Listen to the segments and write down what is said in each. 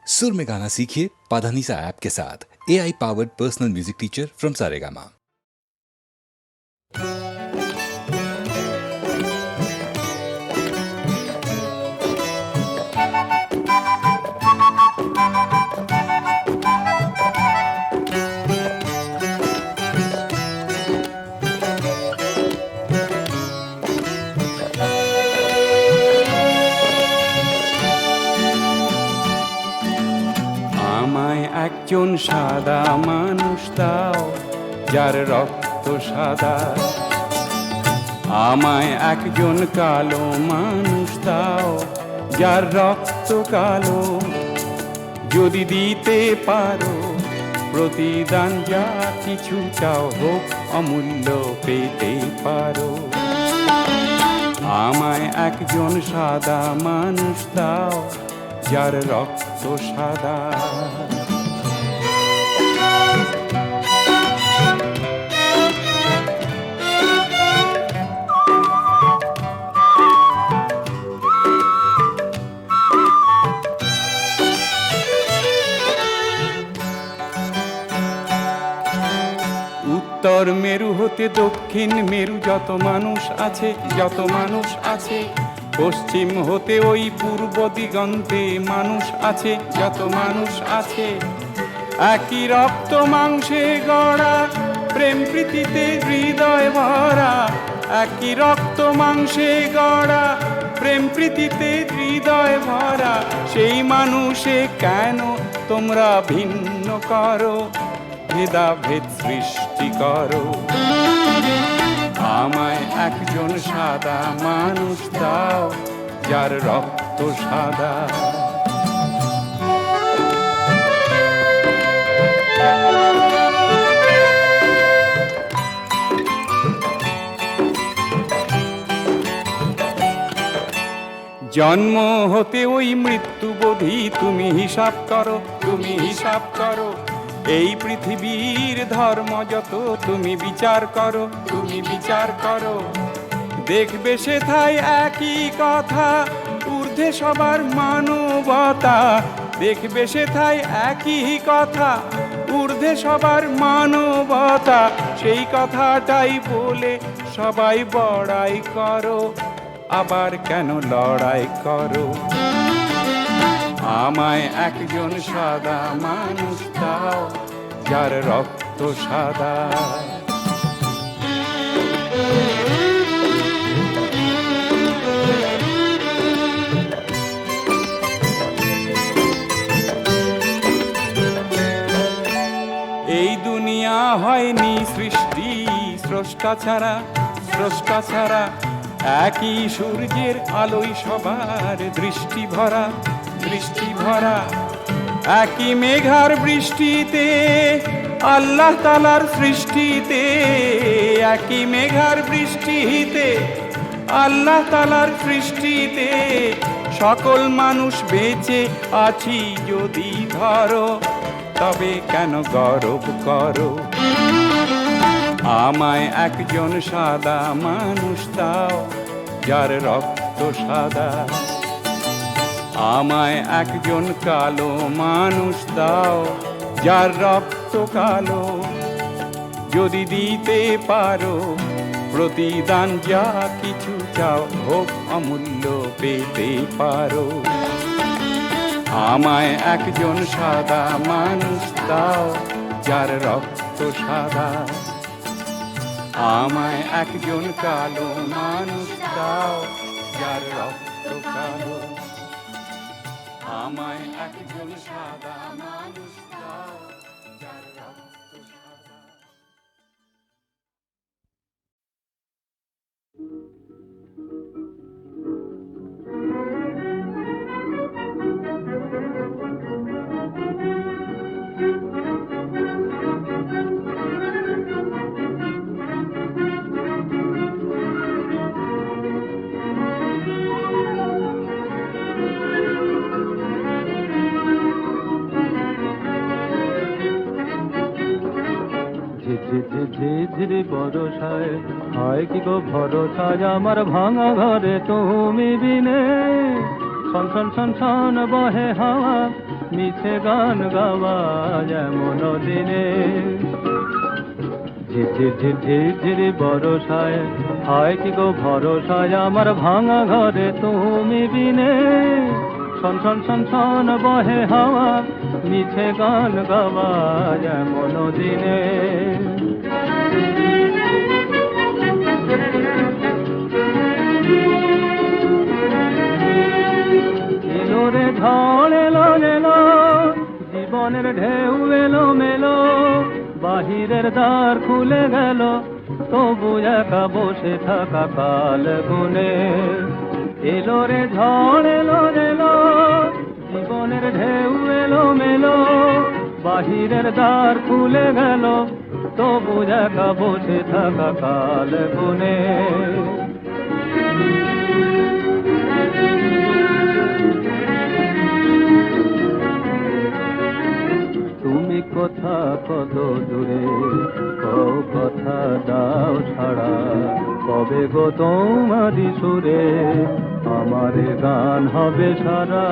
सुर में गाना सीखिए पाधानीसा ऐप के साथ। AI powered personal music teacher from Saregama. একজন সাদা মানুষ দাও যার রক্ত সাদা, আমায় একজন কালো মানুষ দাও যার রক্ত কালো। যদি দিতে পারো প্রতিদান যা কিছু চাও হোক অমূল্য পেতে পারো। আমায় একজন সাদা মানুষ দাও যার রক্ত সাদা। উত্তর মেরু হতে দক্ষিণ মেরু যত মানুষ আছে, যত মানুষ আছে, পশ্চিম হতে ওই পূর্ব দিগন্তে মানুষ আছে, যত মানুষ আছে। একই রক্ত মাংসে গড়া প্রেম প্রীতিতে হৃদয় ভরা, একই রক্ত মাংসে গড়া প্রেম প্রীতিতে হৃদয় ভরা। সেই মানুষে কেন তোমরা ভিন্ন করো, ভেদাভেদ সৃষ্টি করো। আমায় একজন সাদা মানুষ দাও যার রক্ত সাদা। জন্ম হতে ওই মৃত্যুবোধি তুমি হিসাব করো, তুমি হিসাব করো। এই পৃথিবীর ধর্ম যত তুমি বিচার করো, তুমি বিচার করো। দেখবে সেথায় একই কথা, ঊর্ধ্বে সবার মানবতা। দেখবে সেথায় একই কথা, ঊর্ধ্বে সবার মানবতা। সেই কথাটাই বলে সবাই বড়াই করো, আবার কেন লড়াই করো। আমায় একজন সাদা মানুষ দাও যার রক্ত সাদা। এই দুনিয়া হয়নি সৃষ্টি স্রষ্টা ছাড়া, স্রষ্টা ছাড়া। একই সূর্যের আলোয় সবার দৃষ্টি ভরা, দৃষ্টি ভরা। একই মেঘার বৃষ্টিতে আল্লাহ তাআলার সৃষ্টিতে, একই মেঘার বৃষ্টিতে আল্লাহ তাআলার সৃষ্টিতে। সকল মানুষ বেঁচে আছি যদি ধরো, তবে কেন গর্ব করো। আমায় একজন সাদা মানুষ দাও যার রক্ত সাদা। আমায় একজন কালো মানুষ দাও যার রক্ত কালো। যদি দিতে পারো প্রতিদান যা কিছু চাও হোক অমূল্য পেতে পারো। আমায় একজন সাদা মানুষ দাও যার রক্ত সাদা। আমায় একজন কালো মানুষ দাও যার রক্ত কালো। আমায় একজন সাদা মানুষ দাও যার রক্ত সাদা। ঝিঝিরি বরষায় হয় কি গো ভরসায় আমার ভাঙা ঘরে তুমি বিনে। ছন ছন ছন ছন বহে হাওয়া মিছে গান গাওয়া যেমন দিনে। ঝিরঝির ঝিরঝির ঝির বরষায় হয় কি গো ভরসায় আমার ভাঙা ঘরে তুমি বিনে। শন শন শন শন বহে হাওয়া মিছে গান গাওয়া যেমন দিনে। এলো রে ঝড় এলো এলো জীবনের ঢেউ এলো মেলো, বাহিরের দ্বার খুলে গেল তবু একা বসে থাকা কাল গুনে। এলো রে ঝড় এলো এলো জীবনের ঢেউ এলো মেলো, বাহিরের দ্বার খুলে গেল তবু একা বসে থাকা কাল গুনে। তুমি কথা কত দূরে কও কথা দাও ছাড়া, কবে গো তোমারি সুরে আমার গান হবে সারা।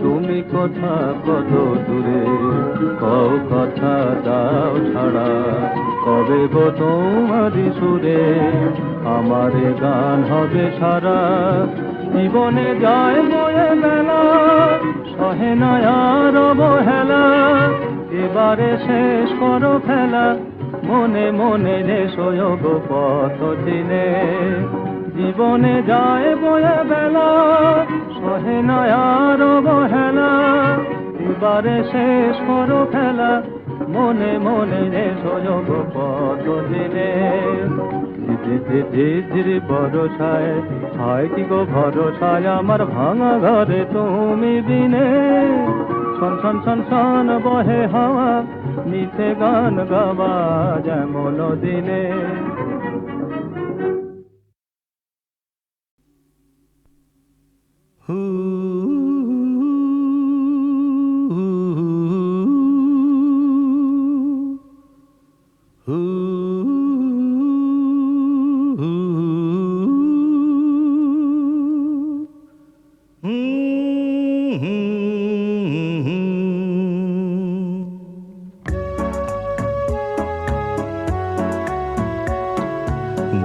তুমি কথা কত দূরে কও কথা দাও ছাড়া, কবে গো তোমারি সুরে আমার গান হবে সারা। জীবনে যায় বয়ে বেলা সহে না আর অবহেলা, এবারে শেষ করো খেলা মনে মনে এসো গো পথ চিনে। জীবনে যায় বয়ে বেলা সহে না আর অবহেলা, এবারে শেষ করো খেলা মনে মনে এসো গো পথ চিনে। ঝির বরষায় হয় কি গো ভরসায় আমার ভাঙা ঘরে তুমি বিনে। শন শন শন শন বহে হাওয়া মিছে গান গাওয়া যেমন দিনে।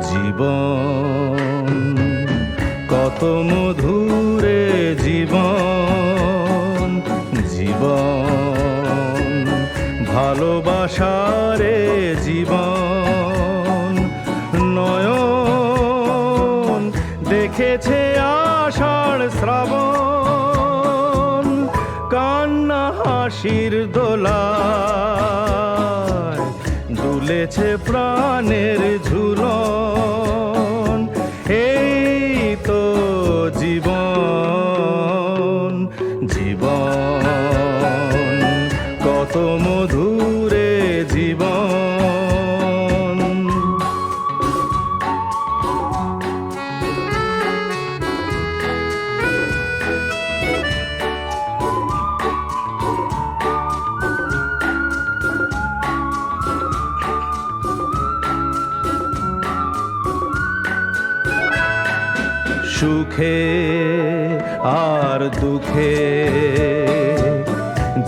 জীবন কত মধুরে জীবন, জীবন ভালোবাসারে জীবন। নয়ন দেখেছে আষাঢ় শ্রাবণ, কান্না হাসির দোলায় দুলেছে প্রাণের ঝুলন। এই তো জীবন, জীবন কত মধুরে জীবন। সুখে আর দুঃখে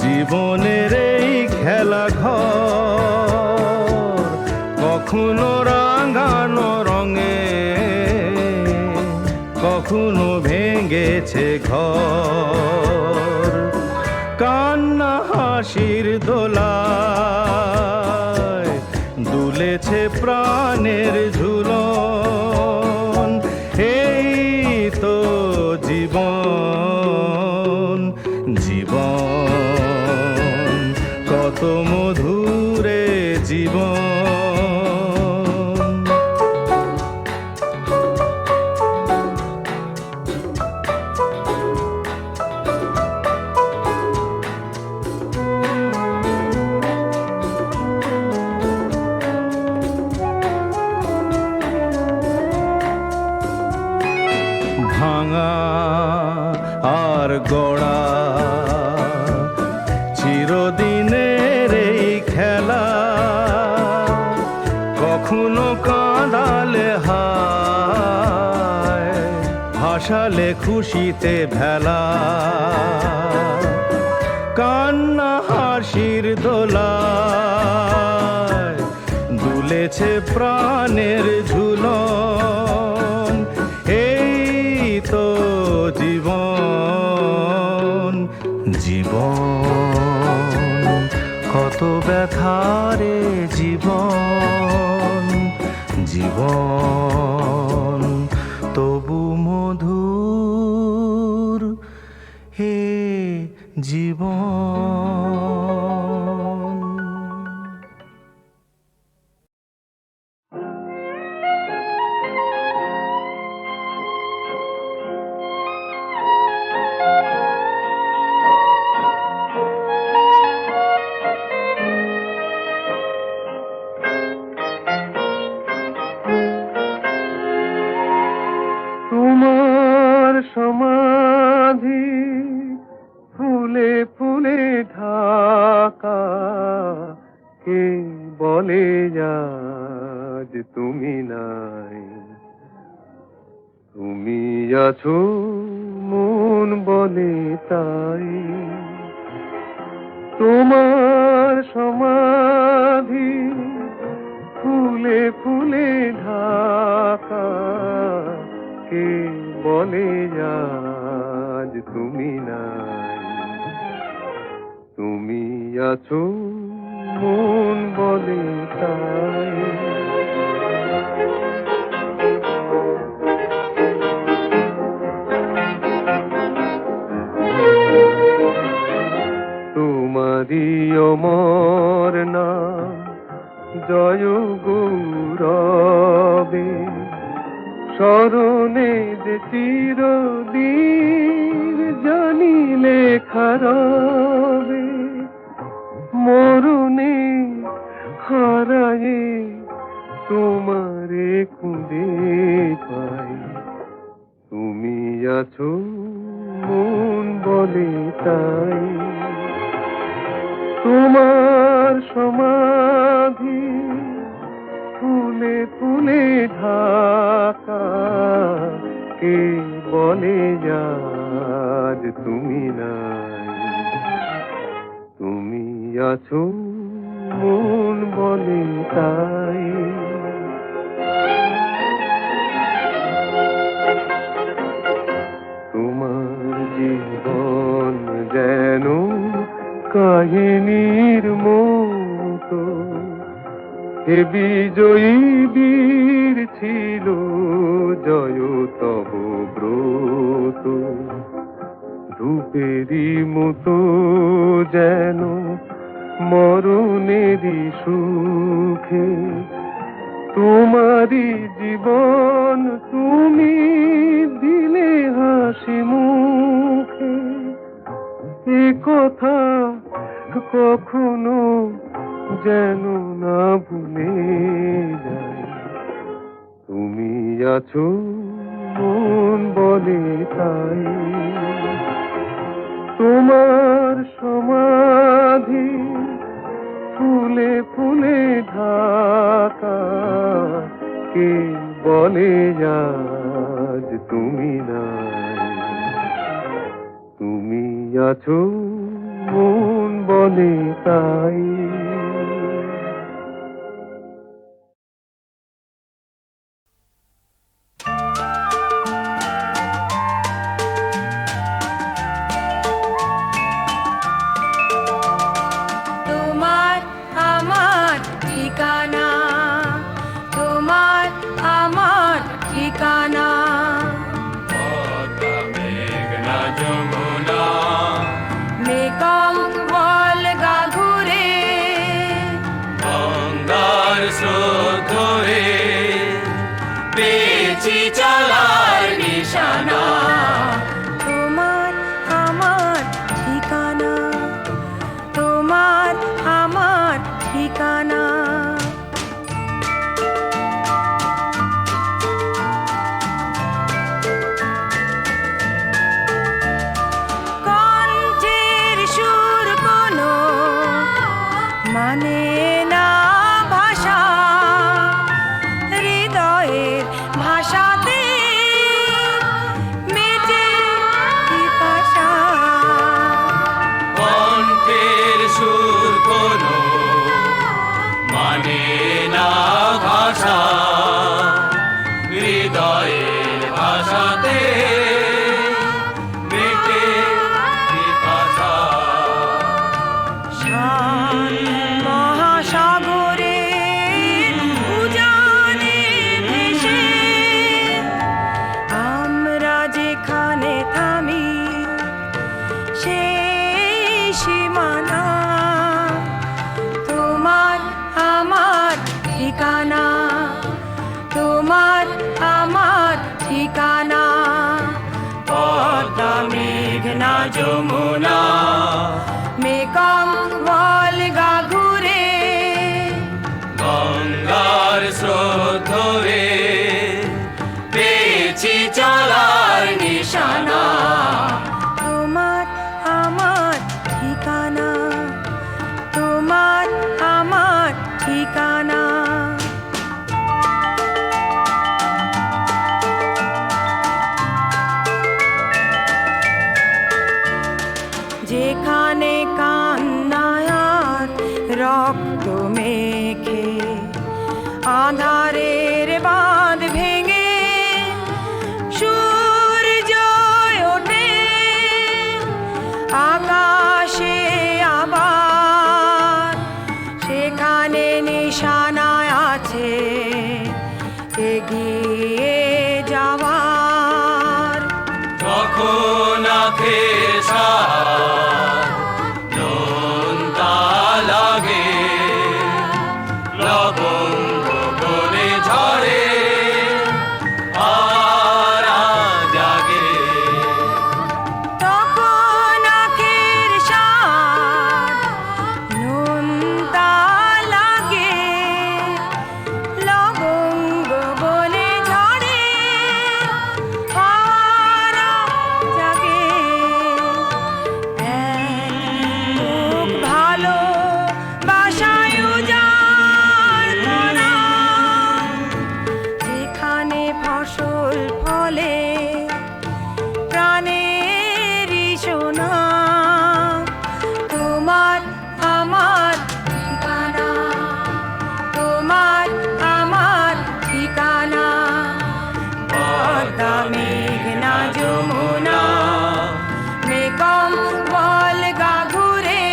জীবনের এই খেলা ঘর, কখনো রাঙানো রঙে কখনো ভেঙেছে ঘর। কান্না হাসির দোলায় দুলেছে প্রাণের ঝুলন। এই তো জীবন, জীবন কত মধুরে জীবন। ভাঙা আর গড়া চিরদিনের এই খেলা, কখনো কাঁদালে হায় ভাসালে খুশিতে ভেলা, কান্না হাসির দোলায় দুলেছে প্রাণের ঝুলন। এই তো জীবন, জীবন কত ব্যথারে জীবন, জীবন তবু মধুর হে জীবন। তোমার সমাধি ফুলে ফুলে ঢাকা, কে বলে আজ তুমি নাই? তুমি আছো মন বলে তাই। তোমার সমাধি ফুলে ফুলে ঢাকা, কে বলে আজ তুমি নাই? তুমি আছো মন বলে তাই। তোমারি অমর নাম জয় গৌরবে, স্মরণে যে চিরদিন জানি লেখা রবে। মরণে হারায়ে তোমারে খুঁজে পাই। তুমি আছো মন বলে তাই। তোমার সমাধি ফুলে ফুলে ঢাকা, কে বলে আজ তুমি নাই? তুমি আছো মন বলে তাই। তোমার জীবন যেন কাহিনীর মতো, হে বিজয়ী বীর ছিল জয় তব ব্রত। ধূপেরই মতো যেন মরণেরই সুখে, তোমারই জীবন তুমি দিলে হাসি মুখে। এ কথা কখনো যেন না ভুলে যাই। তুমি আছো মন বলে তাই। তোমার সমাধি ফুলে ফুলে ঢাকা, কে বলে আজ তুমি নাই? তুমি আছো মন বলে তাই। তোমার আমার ঠিকানা, তোমার আমার ঠিকানা। মেকং বলগা ঘুরে মেঘনা যমুনা মেকং ভলগা ঘুরে গঙ্গার স্রোত ধরে পেয়েছি চলার নিশানা। তোমার আমার ঠিকানা, তোমার আমার ঠিকানা। যেখানে কান্নায়ার রক্ত মেখে আধারের বাঁধ ভেঙে সূর্য ওঠে আকাশে আবার, সেখানে নিশানায় আছে এগিয়ে যাওয়ার। যখন আখের স্বাদ নোনতা লাগে, লবঙ্গ বনে ঝরে আরা জাগে। তখন আখের স্বাদ নোনতা লাগে, লবঙ্গ বনে ঝরে হাওয়ারা জাগে। এক ভালো বাসায় উজাড় করা, যেখানে ফসল ফলে প্রাণেরই সোনা। তোমার আমার ঠিকানা, তোমার আমার ঠিকানা। পদ্মা মেঘনা যমুনা মেকং ভলগা ঘুরে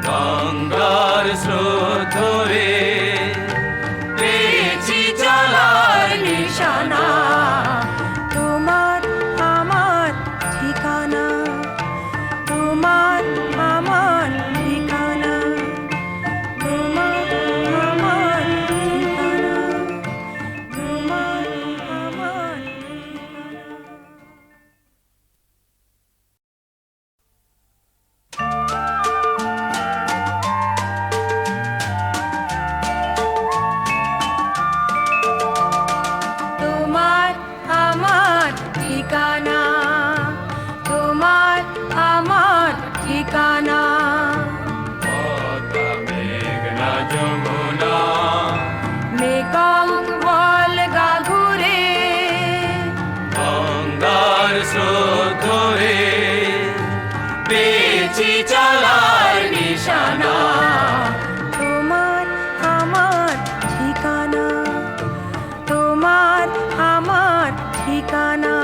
গঙ্গার স্রোত ধরে পেয়েছি চলার নিশানা। তোমার আমার ঠিকানা, তোমার আমার ঠিকানা, তোমার আমার ঠিকানা, তোমার আমার ঠিকানা। তোমার আমার ঠিকানা, তোমার আমার ঠিকানা। পদ্মা মেঘনা যমুনা মেকং ভলগা ঘুরে গঙ্গার স্রোত ধরে পেয়েছি চলার নিশানা। তোমার আমার ঠিকানা, তোমার আমার ঠিকানা।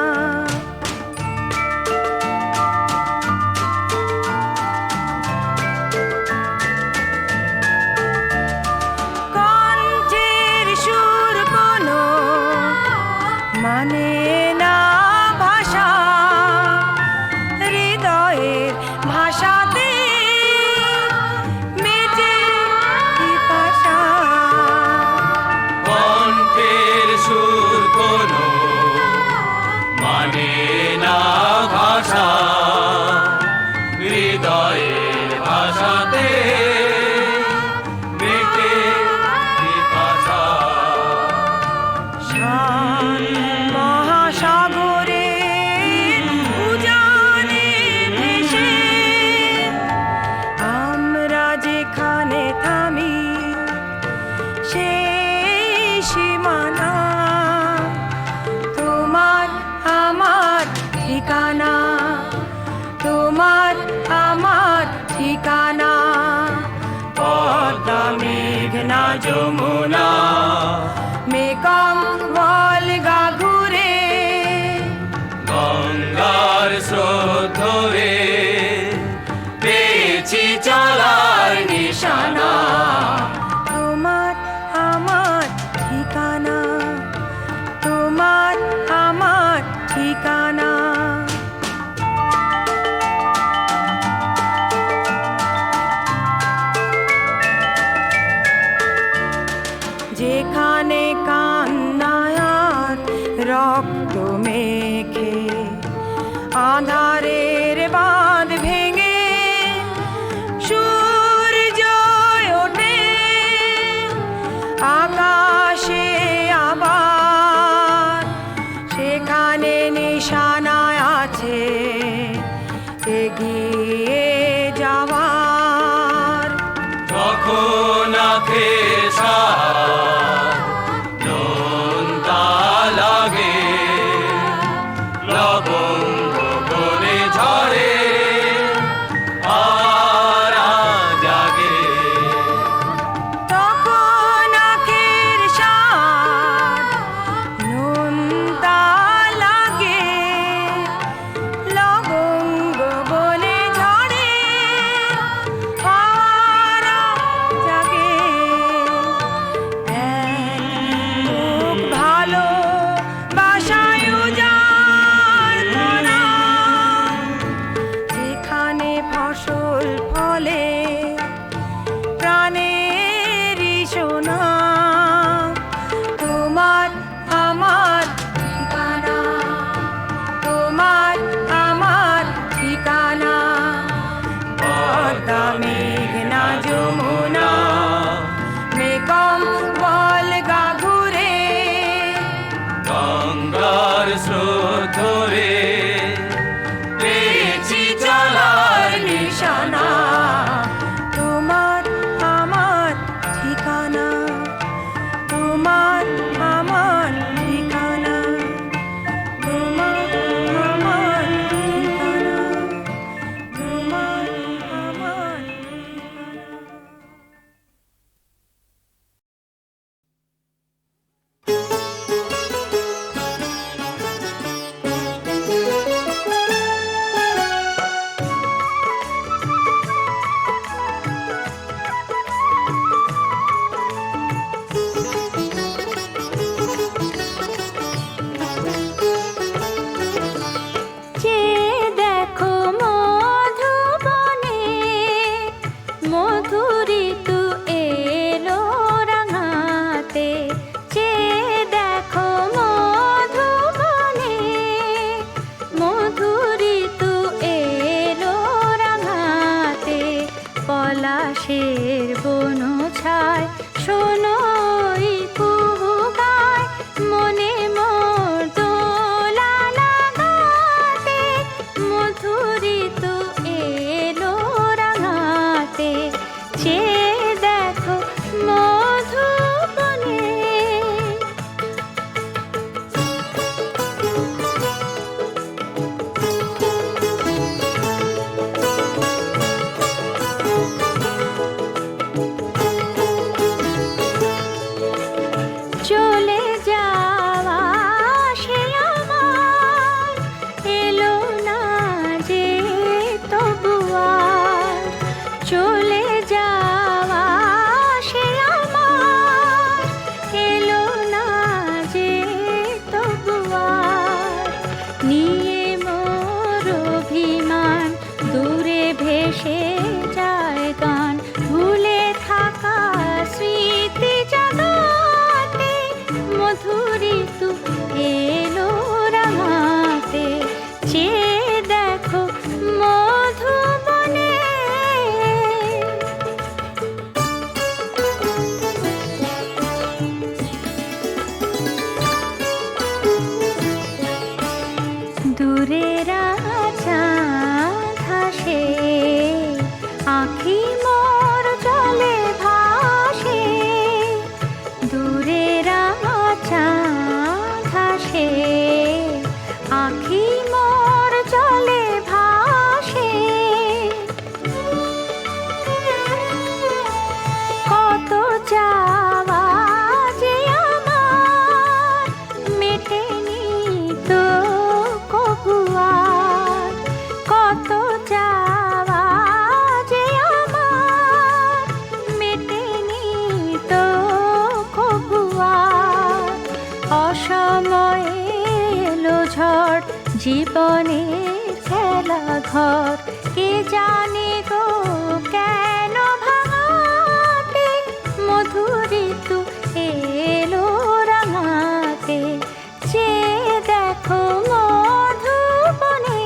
কণ্ঠের সুর কোনো মানে না ভাষা, হৃদয়ের ভাষাতে মেটে পিপাসা। কণ্ঠের সুর কোনো মানে না ভাষা, হৃদয়ের ভাষাতে মেটে পিপাসা। শান মহাসাগরের উজানে ভেসে আমরা যেখানে থামি সেই সীমানা। তোমার আমার ঠিকানা, তোমার আমার ঠিকানা। পদ্মা মেঘনা যমুনা মেকং ভলগা ঘুরে গঙ্গার স্রোত ধরে পেয়েছি চলার নিশানা। তোমার আমার ঠিকানা, তোমার আমার ঠিকানা। যেখানে কান্নায়ার রক্ত মেখে আঁধারের বাঁধ ভেঙে সূর্য ওঠে আকাশে আবার সেখানে নিশানায় আছে এগিয়ে যাওয়ার। তখন আখের স্বাদ নোনতা লাগে, লবঙ্গ বলে ঝরে আরা জাগে। তখন আখের স্বাদ নোনতা লাগে, লবঙ্গ বলে ঝরে আরা জাগে। এক ভালো বাসায় উজাড় করা, যেখানে ফসল ফলে প্রাণেরই সোনা। তোমার আমার ঠিকানা, তোমার আমার ঠিকানা, পদ্মা মেঘনা যমুনা মেকং বলগা ঘুরে গঙ্গার স্রোত ধরে পেয়েছি চলার নিশানা। তোমার আমার ঠিকানা, তোমার আমার ঠিকানা, তোমার আমার ঠিকানা, তোমার আমার ঠিকানা। চেয়ে দেখো মধুবনে, মধু ঋতু এলো রাঙাতে। চেয়ে দেখো মধুবনে, মধু ঋতু এলো রাঙাতে। পলাশের বন ছায় শোনো এই কুহু গায়, মনে মোর দোলা লাগাতে। মধু ঋতু এলো রাঙাতে, চেয়ে দেখো মধুবনে। চলে যাওয়া সে আমার এলো না যে তবু আর। চলে যাওয়া সে আমার এলো না যে তবু আর। নিয়ে মোর অভিমান দূরে ভেসে যায় গান, ভুলে থাকা স্মৃতি জাগাতে। মধু ঋতু এলো রাঙাতে, চেয়ে দেখো মধুবনে। দূরের চাঁদ হাসে, আঁখি মোর জলে ভাসে। দূরের চাঁদ হাসে, আঁখি মোর জলে ভাসে। কত চাওয়া যে আমার মেটেনি তো কবু আর। কত চাওয়া যে আমার মেটেনি তো কবু আর। অসময়ে এলো ঝড় জীবনের খেলা ঘর, কে জানে গো কেন ভাঙাতে। মধু ঋতু এলো রাঙাতে, চেয়ে দেখো মধুবনে।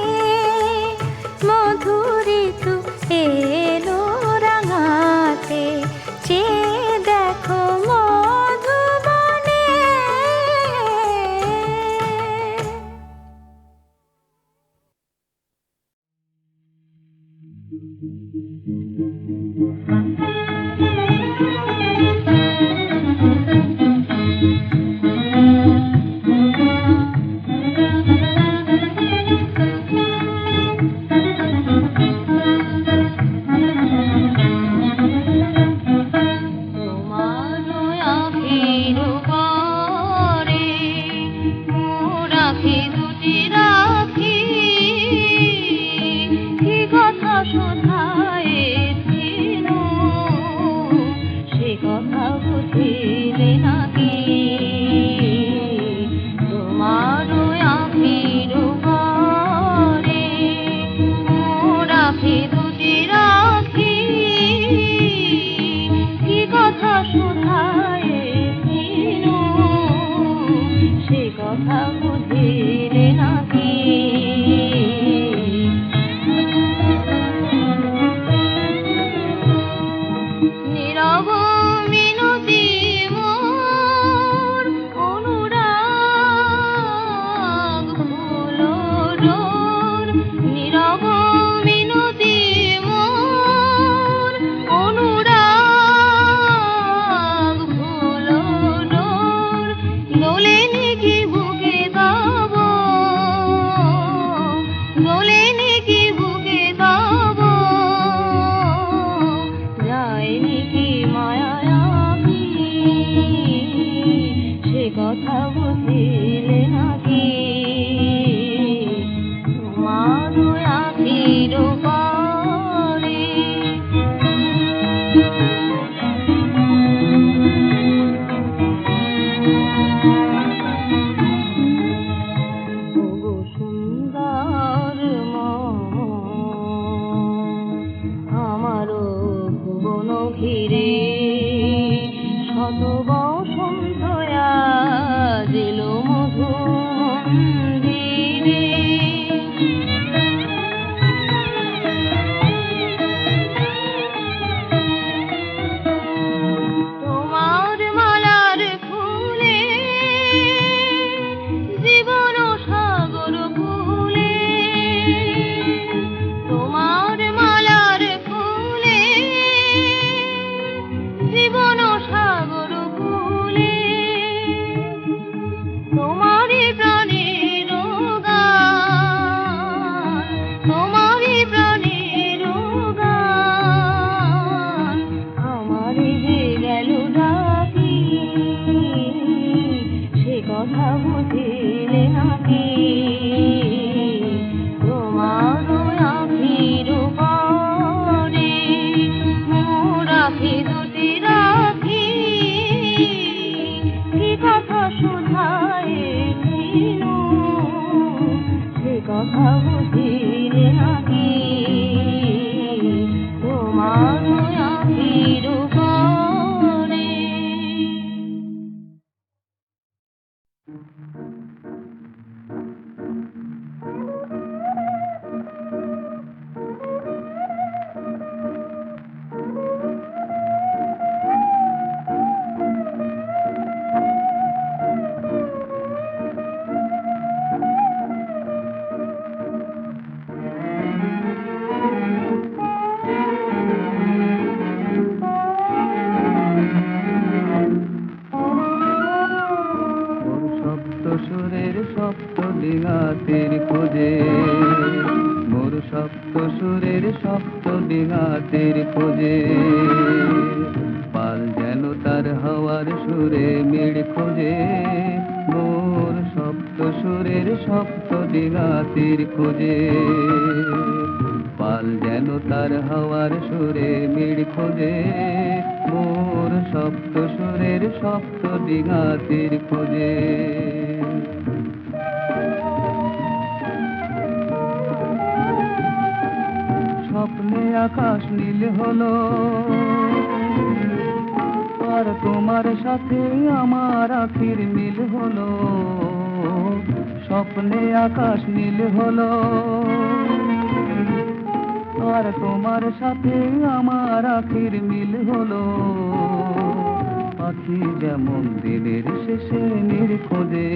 আঁকি যেমন দিনের শেষে নির্খোঁজে,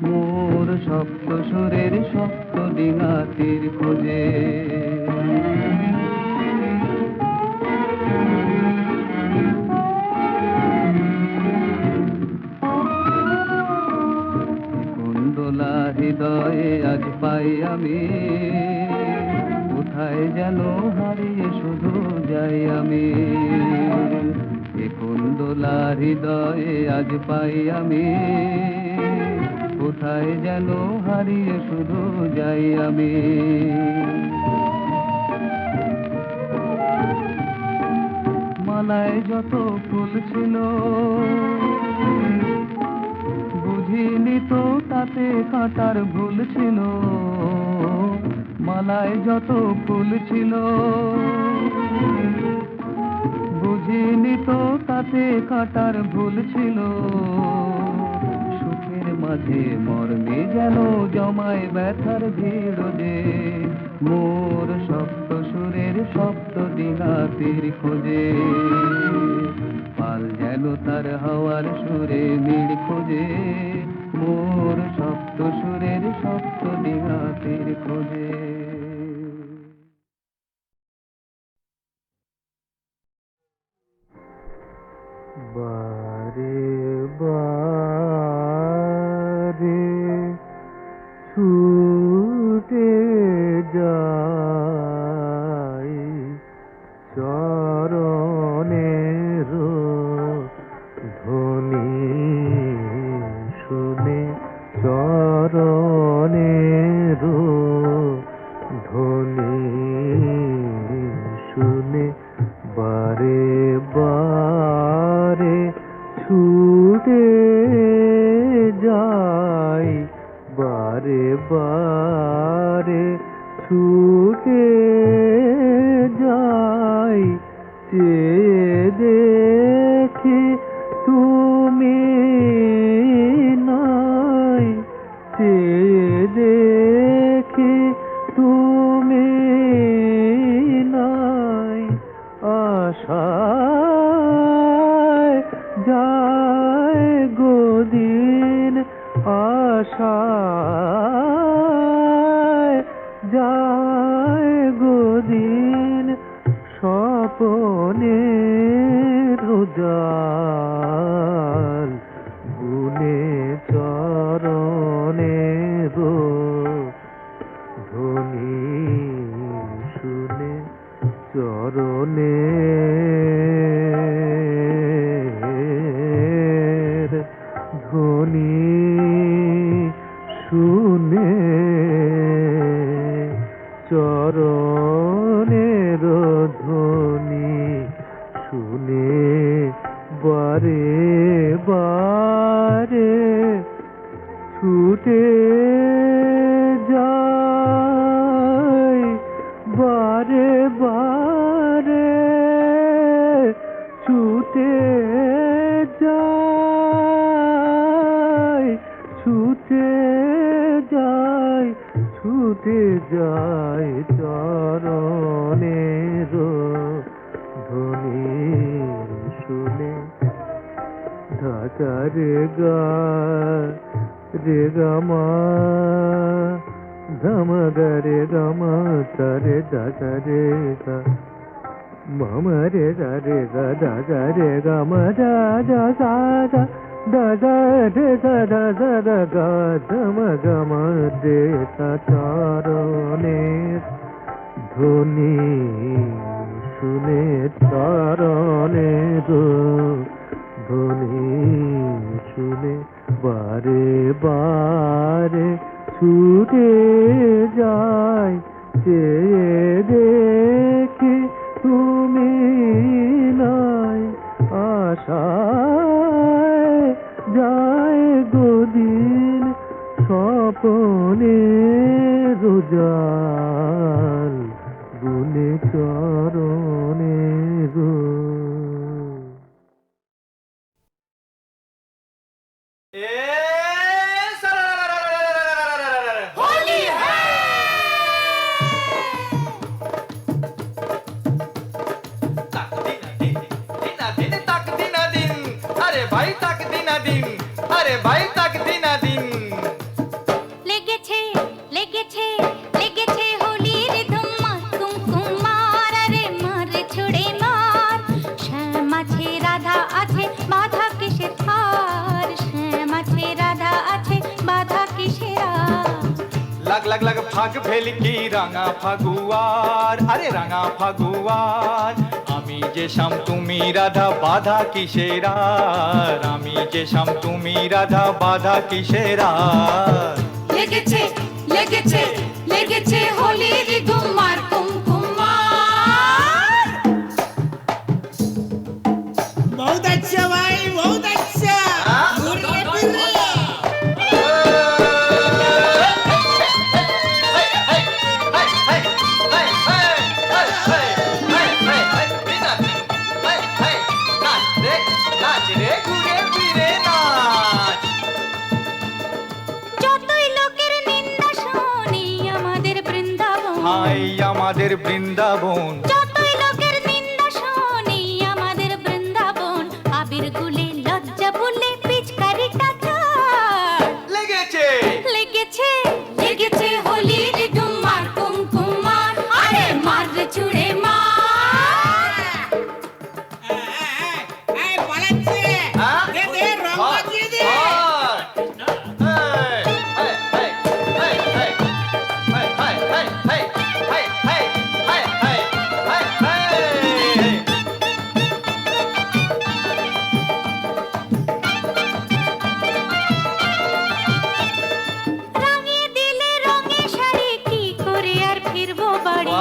মোর সপ্ত সুরের সপ্ত ডিঙাতির খোঁজে। কুণ্ডলা হৃদয়ে আজ পাই আমি, কোথায় যেন হারিয়ে শুধু যাই আমি। এ কুণ্ডলা হৃদয়ে আজ পাই আমি, কোথায় যেন হারিয়ে শুধু যাই আমি। মালায় যত ফুল ছিল বুঝিনি তো তাতে কাঁটার ভুল ছিল। মালায় যত ফুল ছিল বুঝিনি তো তাতে কাঁটার ভুল ছিল। সুখের মাঝে মর্মে যেন জমায় ব্যথার ভিড় যে, মোর সপ্ত সুরের সপ্ত ডিঙাতির খোঁজে। পাল যেন তার হাওয়ার সুরে মিড় খোঁজে, মোর সপ্ত সুরের সপ্ত ডিঙাতির খোঁজে। বারে বারে ছুটে যাই চরণের ধ্বনি শুনে, চরণের ধ্বনি শুনে। বারে বারে ছুটে যাই, বারে বারে ছুটে যাই। চেয়ে দেখি তুমি নাই, চেয়ে দেখি তুমি নাই। আশায় যায় গদিন, আশায় যায় গদিন। স্বপনে রোজাল গুনে চরণের ধ্বনি শুনে, চরণের ধ্বনি শুনে, চরণের ধ্বনি শুনে। বারে বারে ছুটে যাই, বারে বারে ছুটে যাই, ছুটে যাই, ছুটে যাই চরণের ধ্বনি শুনে। ধাকা রে গা রে গামা ধম গরে গমা তরে ধাকা রে গা মম রে গা রে গা ধাকা রে গমা দা দা সা দা দা দা রে দা দা দা দা গা ধম গমা দে সা। চরণের ধ্বনি শুনে, চরণের ধ্বনি শুনে। বারে বারে ছুটে যাই, চেয়ে দেখি তুমি নাই। আশায় যায় গদিন, স্বপনে রোজাল গুনে চরণের। সোহাগ ভেলকি রাঙা ফাগুয়ার, আরে রাঙা ফাগুয়ার। আমি যে শ্যাম তুমি রাধা, বাধা কিসের আর? আমি যে শ্যাম তুমি রাধা, বাধা কিসের আর? লেগেছে লেগেছে লেগেছে হোলির ধুমার কুমকুমার। बहुत अच्छा भाई, बहुत अच्छा। घूरिए फिरिए। যতই লোকের নিন্দা শুনি আমাদের বৃন্দাবন, হাই আমাদের বৃন্দাবন। যতই লোকের নিন্দা শুনি আমাদের বৃন্দাবন। আবির গুলে লজ্জা ভুলে পিচকারিটা ছাড়। লেগেছে লেগেছে লেগেছে হোলির ধুমার কুমকুমার। আরে মার রে ছুড়ে মার। এই পালাচ্ছে। দে দে রং বাজিয়ে দে। রাঙিয়ে দিলে রঙে শাড়ি, কি করে আর ফিরবো বাড়ি?